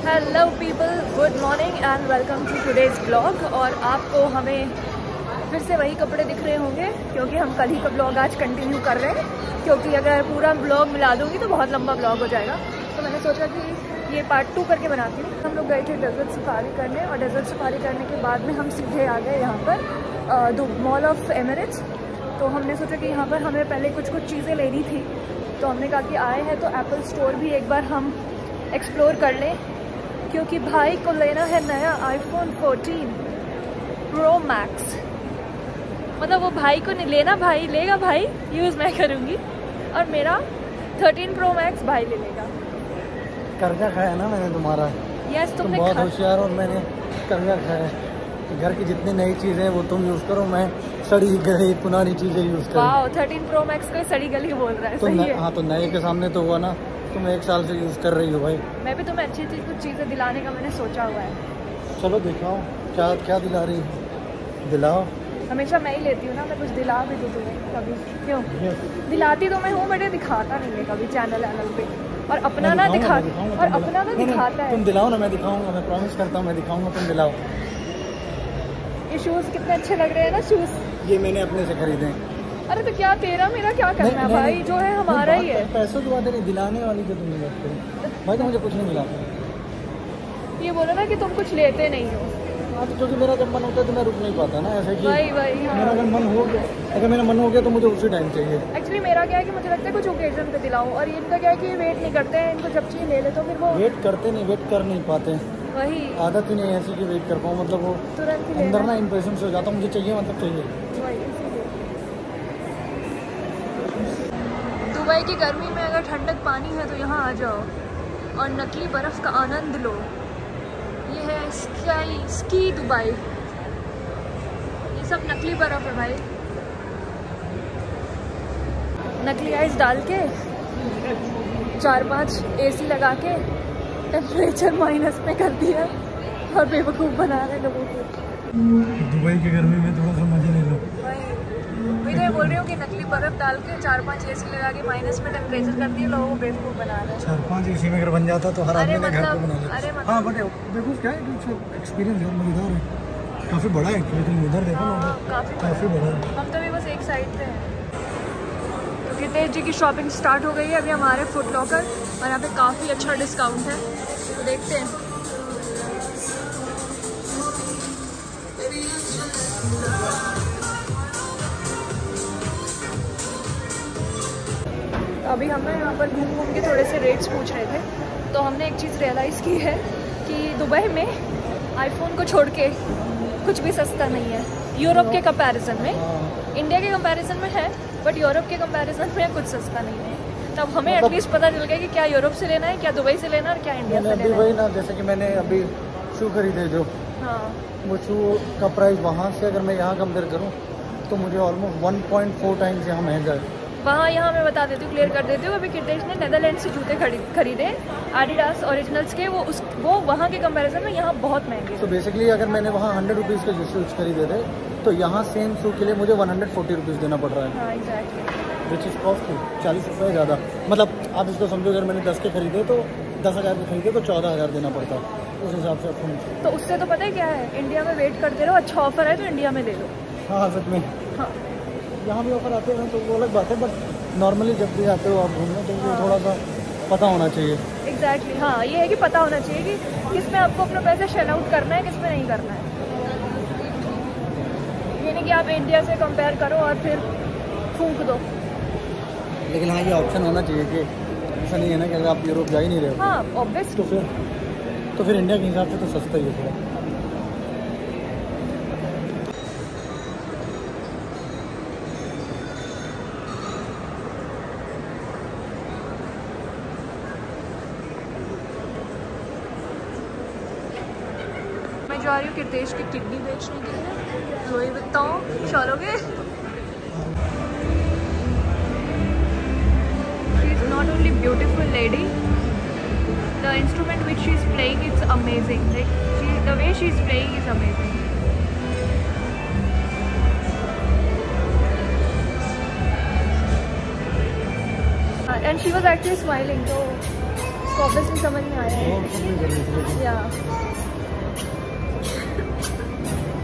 Hello people, good morning and welcome to today's blog. और आपको हमें फिर से वही कपड़े दिख रहे होंगे क्योंकि हम कल ही का ब्लॉग आज कंटिन्यू कर रहे हैं, क्योंकि अगर पूरा ब्लॉग मिला दूँगी तो बहुत लंबा ब्लॉग हो जाएगा। तो मैंने सोचा कि ये पार्ट 2 करके बनाती हूँ। हम लोग गए थे डेजर्ट सफारी करने, और डेजर्ट सफारी करने के बाद में हम सीधे आ गए यहाँ पर मॉल ऑफ एमिरेट्स। तो हमने सोचा कि यहाँ पर हमें पहले कुछ चीज़ें लेनी थी, तो हमने कहा कि आए हैं तो एप्पल स्टोर भी एक बार हम एक्सप्लोर कर लें, क्योंकि भाई को लेना है नया iPhone 14 Pro Max। मतलब वो भाई को नहीं लेना, भाई लेगा, भाई यूज़ मैं करूँगी, और मेरा 13 Pro Max भाई ले लेगा। कर्जा खाया ना मैंने तुम्हारा। यस, तुम बहुत होशियार, और मैंने कर्जा खाया। घर की जितनी नई चीज़ें हैं वो तुम यूज़ करो, मैं सड़ी गली पुरानी चीज़ें यूज़ करूँ। वाह, 13 Pro Max को सड़ी गली बोल रहा है, सही है। हाँ, तो नए के सामने तो हुआ ना, तुम 1 साल से यूज़ कर रही हो भाई। मैं भी तुम्हें अच्छी कुछ चीज़ें दिलाने का मैंने सोचा हुआ है। चलो दिखाओ, क्या क्या दिला रही हो, दिलाओ। हमेशा मैं ही लेती हूँ ना, मैं कुछ दिला भी दूँ तुम्हें कभी। क्यों दिलाती तो मैं हूँ, बट दिखाता नहीं है कभी चैनल पे, और अपना ना दिखाता, और अपना ना दिखाता है। तुम दिलाओ ना, मैं दिखाऊंगा, मैं प्रॉमिस करता हूँ मैं दिखाऊंगा, तुम दिलाओ। ये शूज़ कितने अच्छे लग रहे हैं ना, शूज़ ये मैंने अपने से खरीदे। अरे तो क्या तेरा मेरा क्या करना है भाई, जो है हमारा ही है। पैसों की बात नहीं, दिलाने वाली जो तुम लगते हो भाई, तो मुझे कुछ नहीं मिला। ये बोलो ना कि तुम कुछ लेते नहीं हो। हाँ, तो क्योंकि मेरा जब मन होता है तो मैं रुक नहीं पाता ना, ऐसे कि वही हाँ। मेरा अगर मन हो गया, अगर मेरा मन हो गया तो मुझे उसी टाइम चाहिए। एक्चुअली मेरा क्या है कि मुझे लगता है कुछ ओकेजन पे दिलाऊं, और इनका क्या है कि वेट नहीं करते हैं, इनको जब चाहिए ले ले, तो फिर वो वेट करते नहीं, वेट कर नहीं पाते। वही आदत ही नहीं ऐसी कि वेट कर पाऊँ, मतलब वो तुरंत ही अंदर ना इंप्रेशन से हो जाता, मुझे चाहिए मतलब चाहिए। वही इसीलिए। दुबई की गर्मी में अगर ठंडक पानी है तो यहाँ आ जाओ और नकली बर्फ़ का आनंद लो। ये है स्की दुबई, ये सब नकली बर्फ़ है भाई। नकली आइस डाल के 4-5 AC लगा के टेम्परेचर माइनस में कर दिया, और बेवकूफ़ बना रहे लोगों को। दुबई की गर्मी में थोड़ा सा मजे ले लो। वही तो मैं बोल रही हूँ कि नकली बर्फ़ डाल के 4-5 AC लगा के माइनस में टेम्परेचर कर दिए, लोगों को बेवकूफ़ बना रहे हैं। 4-5 AC में अगर बन जाता तो हर आदमी ने घर पे बना लिया। अरे हाँ, बट देखो क्या है, एक्सपीरियंस है, मजेदार है, काफ़ी बड़ा है। तुम उधर देखो ना, काफ़ी बड़ा है। हम तो भी बस एक साइड पे हैं। तो रितेश जी की शॉपिंग स्टार्ट हो गई है अभी हमारे फुट लॉकर, और यहाँ पे काफ़ी अच्छा डिस्काउंट है, तो देखते हैं। अभी हम यहाँ पर घूम के थोड़े से रेट्स पूछ रहे थे, तो हमने एक चीज़ रियलाइज़ की है कि दुबई में आईफोन को छोड़ के कुछ भी सस्ता नहीं है यूरोप के कंपैरिजन में। इंडिया के कंपैरिजन में है, बट यूरोप के कंपैरिजन में कुछ सस्ता नहीं है। तब हमें एटलीस्ट पता चल गया कि क्या यूरोप से लेना है, क्या दुबई से लेना है, और क्या इंडिया से लेना है। ना, जैसे कि मैंने अभी शू खरीदे जो, हाँ, वो शू का प्राइस वहाँ से अगर मैं यहाँ कंपेयर करूँ तो मुझे ऑलमोस्ट 1.4 टाइम्स यहाँ महंगा है। वहाँ यहाँ मैं बता देती हूँ, क्लियर कर देती हूँ। अभी किरदेश ने नेदरलैंड से जूते खरीदे एडिडास ओरिजिनल्स के, वो वहाँ के कंपैरिजन में यहाँ बहुत महंगे। तो बेसिकली अगर मैंने वहाँ 100 रुपीज़ के शूज़ खरीदे थे, तो यहाँ सेम शू के लिए मुझे 140 रुपीज़ देना पड़ रहा है। हाँ, एग्जैक्टली, विच इज़ कॉस्टली, 40 रुपये ज़्यादा। मतलब आप इसको समझो, अगर मैंने 10 के खरीदे तो 10,000 के खरीदे तो 14,000 देना पड़ता, उस हिसाब से आपको। तो उससे तो पता है क्या है, इंडिया में वेट करते रहो, अच्छा ऑफर है तो इंडिया में ले लो। हाँ, सच में। हाँ, यहाँ भी ऑफर आते हैं तो वो अलग बात है, बट नॉर्मली जब भी आते हो आप घूमने तो हाँ, थोड़ा सा पता होना चाहिए। एग्जैक्टली। हाँ, ये है कि पता होना चाहिए कि किस में आपको अपना पैसा शेल आउट करना है, किस में नहीं करना है। ये नहीं कि आप इंडिया से कंपेयर करो और फिर फूंक दो। लेकिन हाँ, ये ऑप्शन होना चाहिए कि ऐसा नहीं है ना कि अगर आप यूरोप जा ही नहीं रहे हो, हाँ, ऑब्वियस, तो फिर इंडिया के हिसाब से तो सस्ता ही है थोड़ा। मैं जा रही हूँ किरदेश की किडनी बेचने के लिए। लोई बताओ, चलोगे? She is not only beautiful lady, the instrument which she is playing it's amazing, like the way she is playing is amazing. And she was actually smiling, तो आपको ऑब्वियसली समझ में आया है या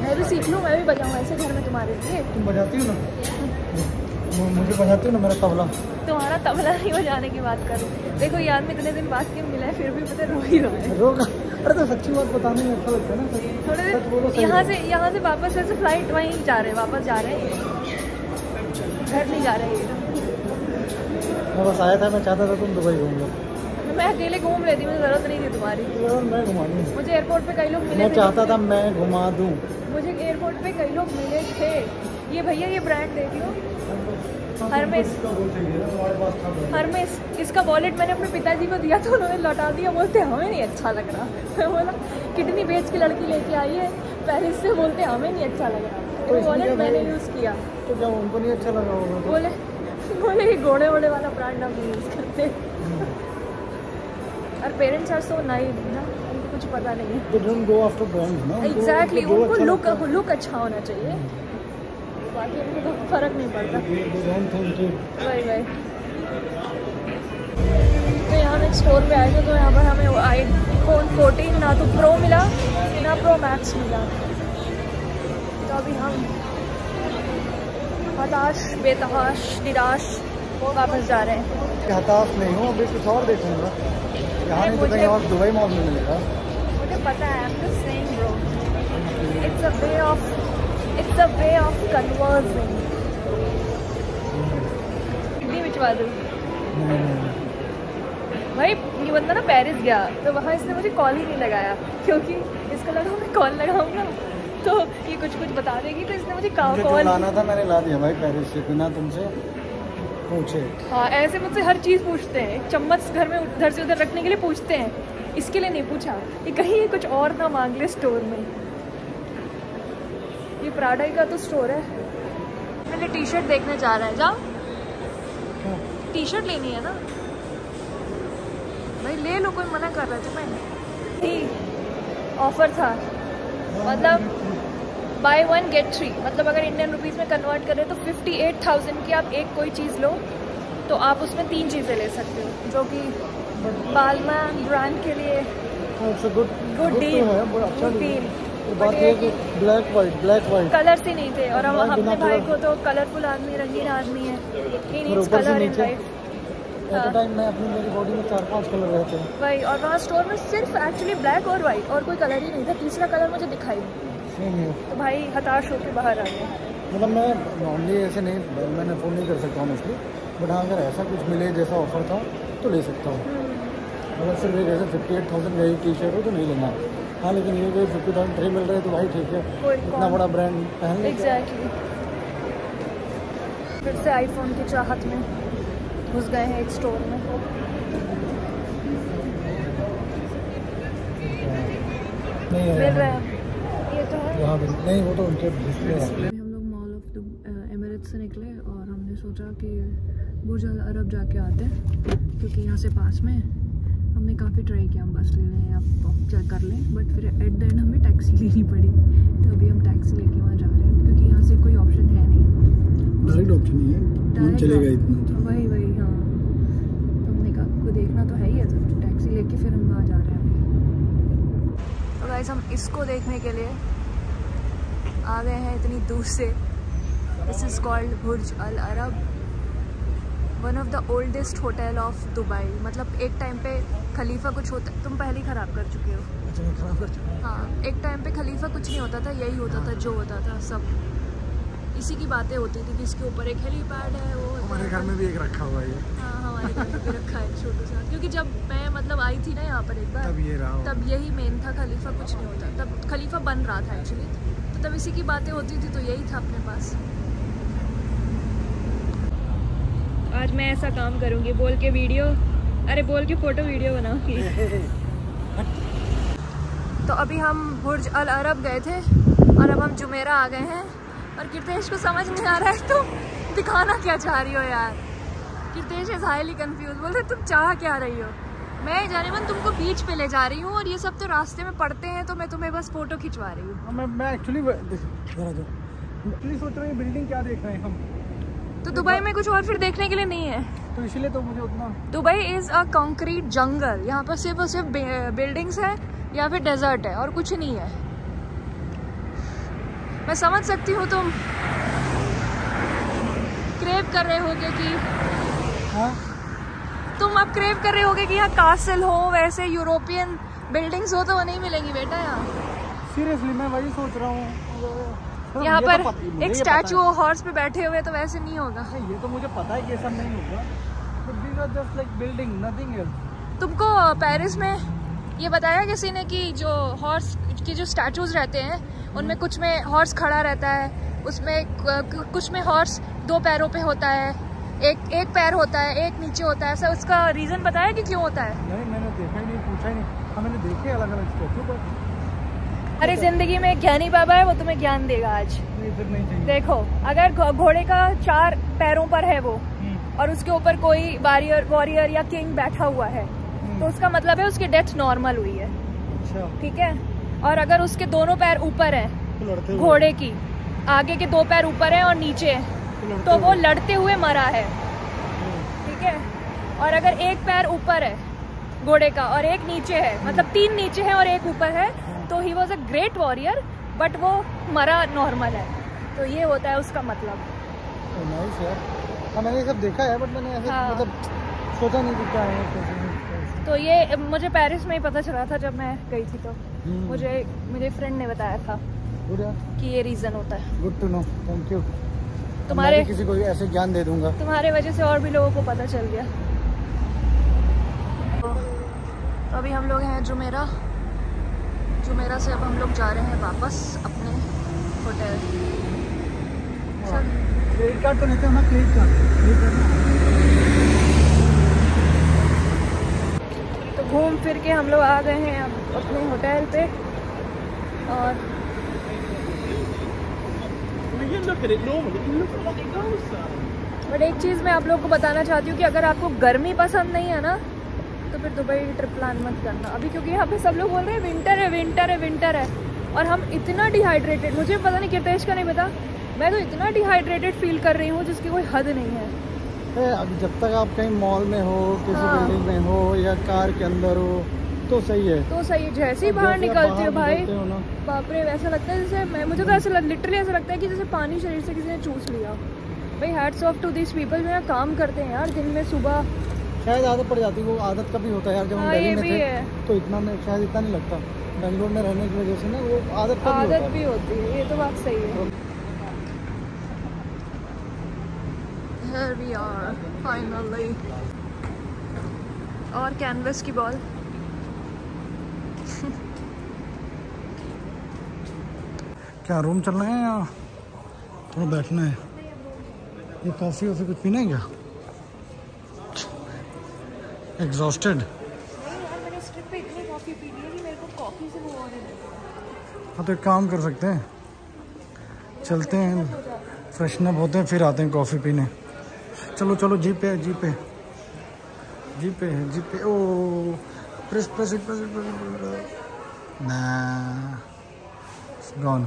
मैं भी सीख लूँ, मैं भी बजाऊँ ऐसे घर में तुम्हारे लिए। तुम बजाती हो ना, मुझे बजाती हो ना मेरा तबला। तुम्हारा तबला नहीं बजाने की बात करूँ। देखो यार में इतने दिन बाद क्यों मिला है, फिर भी पता रो ही रहा है। रोगा, अरे तो सच्ची बात बताने में अच्छा लगता है ना। थोड़े यहाँ से वापस ऐसे फ्लाइट वहीं जा रहे हैं, वापस जा रहे हैं, घर नहीं जा रहे हैं। मैं बस आया था, मैं चाहता था तुम दुबई घूम लो। मैं अकेले घूम लेती, मुझे ज़रूरत नहीं थी तुम्हारी। मैं घुमा दूँ, मुझे एयरपोर्ट पे कई लोग मिले, मैं चाहता था मैं घुमा दूँ। मुझे एयरपोर्ट पे कई लोग मिले थे। ये भैया ये ब्रांड देख लो, हरमेस। इसका वॉलेट मैंने अपने पिताजी को दिया तो उन्होंने लौटा दिया, बोलते हमें नहीं अच्छा लग रहा। मैं बोला किडनी बेच के लड़की लेके आई है पेरिस से, बोलते हमें नहीं अच्छा लग रहा। तो वॉलेट मैंने यूज़ किया तो क्या उनको नहीं अच्छा लगा होगा? बोले कि घोड़े वोड़े वाला ब्रांड हम यूज़ करते। और पेरेंट्स आर सो नाइव ना, उनको कुछ पता नहीं है। They don't go after brands, ना। एग्जैक्टली, उनको लुक अच्छा होना चाहिए, बाकी उनको तो फर्क नहीं पड़ता। वही तो यहाँ हम एक स्टोर पे आए थे, तो यहाँ पर हमें iPhone 14 ना तो प्रो मिला ना प्रो मैक्स मिला। तो अभी हम हताश बेतहाश निराश वापस जा रहे हैं। हताश नहीं हूँ, अभी कुछ और देखूंगा। यहाँ नहीं तो कहीं और दुबई मॉल में मिलेगा। मुझे पता है, I'm just saying bro, it's a way of conversing। Hindi बिचवा दूँ भाई। ये बंदा ना पेरिस गया तो वहाँ इसने मुझे कॉल ही नहीं लगाया, क्योंकि इसको लगा मैं कॉल लगाऊंगा तो ये कुछ बता देगी, तो इसने मुझे कॉल लाना था, मैंने ला दिया भाई पेरिस से बिना तुमसे पूछे। हाँ, ऐसे मुझसे हर चीज़ पूछते हैं, एक चम्मच घर में उधर से उधर रखने के लिए पूछते हैं, इसके लिए नहीं पूछा कि कहीं ये कुछ और ना मांग ले स्टोर में। ये प्राडा का तो स्टोर है। मैंने टी शर्ट देखने जा रहे हैं, जाओ टी शर्ट लेनी है ना भाई, ले लो, कोई मना कर रहा है तुम्हें? ऑफर था, मतलब बाय 1 गेट 3, मतलब अगर इंडियन रुपीज़ में कन्वर्ट करें तो 58,000 की आप एक कोई चीज़ लो तो आप उसमें 3 चीज़ें ले सकते हो, जो कि बालमा ब्रांड के लिए गुड डील। बात ये कि ब्लैक वाइट कलर्स ही नहीं थे, और हम अपने भाई को तो कलरफुल आदमी, रंगीन आदमी है, he needs colour in life. Time में अपनी मेरी बॉडी में 4-5 कलर रहते हैं वही, और वहाँ स्टोर में सिर्फ एक्चुअली ब्लैक और वाइट, और कोई कलर ही नहीं था, तीसरा कलर मुझे दिखाई नहीं, तो भाई हताश होकर बाहर आ गए। मतलब मैं नॉर्मली ऐसे नहीं, मैंने फ़ोन नहीं कर सकता हूँ मोस्टली, बट हाँ अगर ऐसा कुछ मिले जैसा ऑफर था तो ले सकता हूँ। अगर सिर्फ एक ऐसे 58,000 का टी शर्ट हो तो नहीं लेना। हाँ, लेकिन ये कोई 50,000 मिल रहे हैं तो भाई ठीक है, इतना बड़ा ब्रांड पहन ले। एग्जैक्टली, फिर से आईफोन की चाहत में घुस गए हैं एक स्टोर में। नहीं मिल रहा है, ये तो है यहाँ नहीं, वो तो उनके डिस्प्ले है। हम लोग मॉल ऑफ एमिरेट्स से निकले और हमने सोचा कि बुर्ज अल अरब जाके आते हैं, क्योंकि यहाँ से पास में हमने काफ़ी ट्राई किया हम बस ले लें या चेक कर लें, बट फिर एट द एंड हमें टैक्सी लेनी पड़ी। तो अभी हम टैक्सी लेके वहाँ जा रहे हैं, क्योंकि यहाँ से कोई ऑप्शन है नहीं, डायरेक्ट ऑप्शन नहीं है, चलेगा इतना। वही हाँ, तो हमने कहा को देखना तो है ही है, तो टैक्सी लेके फिर हम वहाँ जा रहे हैं। तो गाइस हम इसको देखने के लिए आ गए हैं इतनी दूर से। This is called Burj Al Arab, one of the oldest hotel of Dubai. मतलब एक टाइम पे खलीफा कुछ होता, तुम पहले ही ख़राब कर चुके हो। अच्छा, मैं खराब कर चुका हूँ। हाँ, एक टाइम पे खलीफा कुछ नहीं होता था, यही होता था, जो होता था सब इसी की बातें होती थी कि इसके ऊपर एक हेलीपैड है। वो हमारे घर में भी एक रखा हुआ है। हाँ, हमारे घर में भी रखा है छोटा सा, क्योंकि जब मैं मतलब आई थी ना यहाँ पर एक बार, तब यही मेन था, खलीफा कुछ नहीं होता, तब खलीफा बन रहा था एक्चुअली, तो तब इसी की बातें होती थी, तो यही था अपने पास। आज मैं ऐसा काम करूँगी, बोल के फ़ोटो वीडियो बनाऊँगी। तो अभी हम बुर्ज अल अरब गए थे और अब हम जुमेरा आ गए हैं, और कीर्तेश को समझ नहीं आ रहा है तुम दिखाना क्या चाह रही हो यार। कीर्तेश इज हाईली कंफ्यूज, बोल रहे तुम चाह क्या रही हो। मैं जाने मन तुमको बीच पे ले जा रही हूँ, और ये सब तो रास्ते में पड़ते हैं, तो मैं तुम्हें बस फ़ोटो खिंचवा रही हूँ। मैं एक्चुअली सोच रहा हूँ बिल्डिंग क्या देख रहे हैं हम। तो दुबई में कुछ और फिर देखने के लिए नहीं है, तो इसीलिए तो मुझे उतना। दुबई इज़ अ कंक्रीट जंगल, यहाँ पर सिर्फ और सिर्फ बिल्डिंग्स है या फिर डेजर्ट है और कुछ नहीं है। मैं समझ सकती हूँ तुम क्रेव कर रहे होगे कि हाँ तुम अब क्रेव कर रहे होगे कि यहाँ कासल हो, वैसे यूरोपियन बिल्डिंग्स हो, तो वो नहीं मिलेंगी बेटा यहाँ। सीरियसली मैं वही सोच रहा हूँ। यहाँ पर एक स्टैचू हॉर्स पे बैठे हुए, तो वैसे नहीं होगा। ये तो मुझे पता है कि ऐसा नहीं होगा, but these are just like building, nothing else. तुमको पेरिस में ये बताया किसी ने कि जो हॉर्स की जो स्टैचूज रहते हैं उनमें कुछ में हॉर्स खड़ा रहता है, उसमें कुछ में हॉर्स 2 पैरों पे होता है, एक पैर होता है, एक नीचे होता है, ऐसा उसका रीजन बताया कि क्यों होता है? नहीं मैंने देखा ही नहीं, पूछा ही नहीं। हाँ मैंने देखे अलग अलग स्टैचू पर। अरे जिंदगी में एक ज्ञानी बाबा है, वो तुम्हें ज्ञान देगा आज। नहीं फिर नहीं चाहिए। देखो, अगर घोड़े का 4 पैरों पर है वो और उसके ऊपर कोई वॉरियर या किंग बैठा हुआ है, तो उसका मतलब है उसकी डेथ नॉर्मल हुई है। अच्छा ठीक है। और अगर उसके दोनों पैर ऊपर है, तो घोड़े की आगे के 2 पैर ऊपर है और नीचे है, तो वो लड़ते हुए मरा है। ठीक है। और अगर एक पैर ऊपर है घोड़े का और एक नीचे है, मतलब 3 नीचे है और एक ऊपर है, तो he was a great warrior, but वो मरा नॉर्मल है। तो ये होता है उसका मतलब। नाइस यार। हाँ मैंने ये सब देखा है, बट मैंने ऐसे मतलब सोचा नहीं कि क्या है। तो ये मुझे पेरिस में ही पता चला था जब मैं गई थी, तो मुझे मेरे फ्रेंड ने बताया था कि ये रीजन होता है। Good to know, thank you. तुम्हारे किसी को ऐसे ज्ञान दे दूंगा, तुम्हारे वजह से और भी लोगों को पता चल गया। तो अभी हम लोग हैं जुमेरा से अब हम लोग जा रहे हैं वापस अपने होटल। क्रेडिट कार्ड तो लेते हो ना? क्रेडिट कार्ड तो घूम फिर के हम लोग आ गए हैं अब अपने होटल पे। और बट एक चीज़ मैं आप लोगों को बताना चाहती हूँ कि अगर आपको गर्मी पसंद नहीं है ना, तो फिर दुबई ट्रिप प्लान मत करना अभी, क्योंकि यहाँ पे सब लोग बोल रहे हैं विंटर है और हम इतना डिहाइड्रेटेड, मुझे पता नहीं कितना इसका नहीं पता, मैं तो इतना डिहाइड्रेटेड फील कर रही हूँ जिसकी कोई हद नहीं है। अब जब तक आप कहीं मॉल में हो, किसी बिल्डिंग में हो या कार के अंदर हो तो सही है, जैसे ही बाहर निकलती हो भाई, बाप रे, वैसा लगता है जैसे मुझे तो ऐसा लिटरली ऐसा लगता है कि जैसे पानी शरीर से किसी ने चूस लिया। भाई hats off to this people जो यहाँ काम करते हैं यार, दिन में सुबह। शायद आदत पड़ जाती है, वो आदत का भी होता है यार। जब हम दिल्ली में थे तो शायद इतना नहीं लगता, बेंगलोर में रहने की वजह से ना वो आदत भी होती है। ये तो बात सही है। Here we are, finally. और कैनवस की बॉल। क्या रूम चलना है या थोड़ा बैठना है? ये कॉफ़ी वॉफ़ी कुछ पीना है क्या? एग्जॉस्टेड? नहीं यार, मैंने इस ट्रिप पे इतनी कॉफ़ी पी ली है कि मेरे को कॉफ़ी से वो होने लगा। हाँ तो एक काम कर सकते हैं, चलते हैं, फ्रेशन अप होते हैं, फिर आते हैं कॉफ़ी पीने। चलो जी पे ओ प्रेस ना गॉन।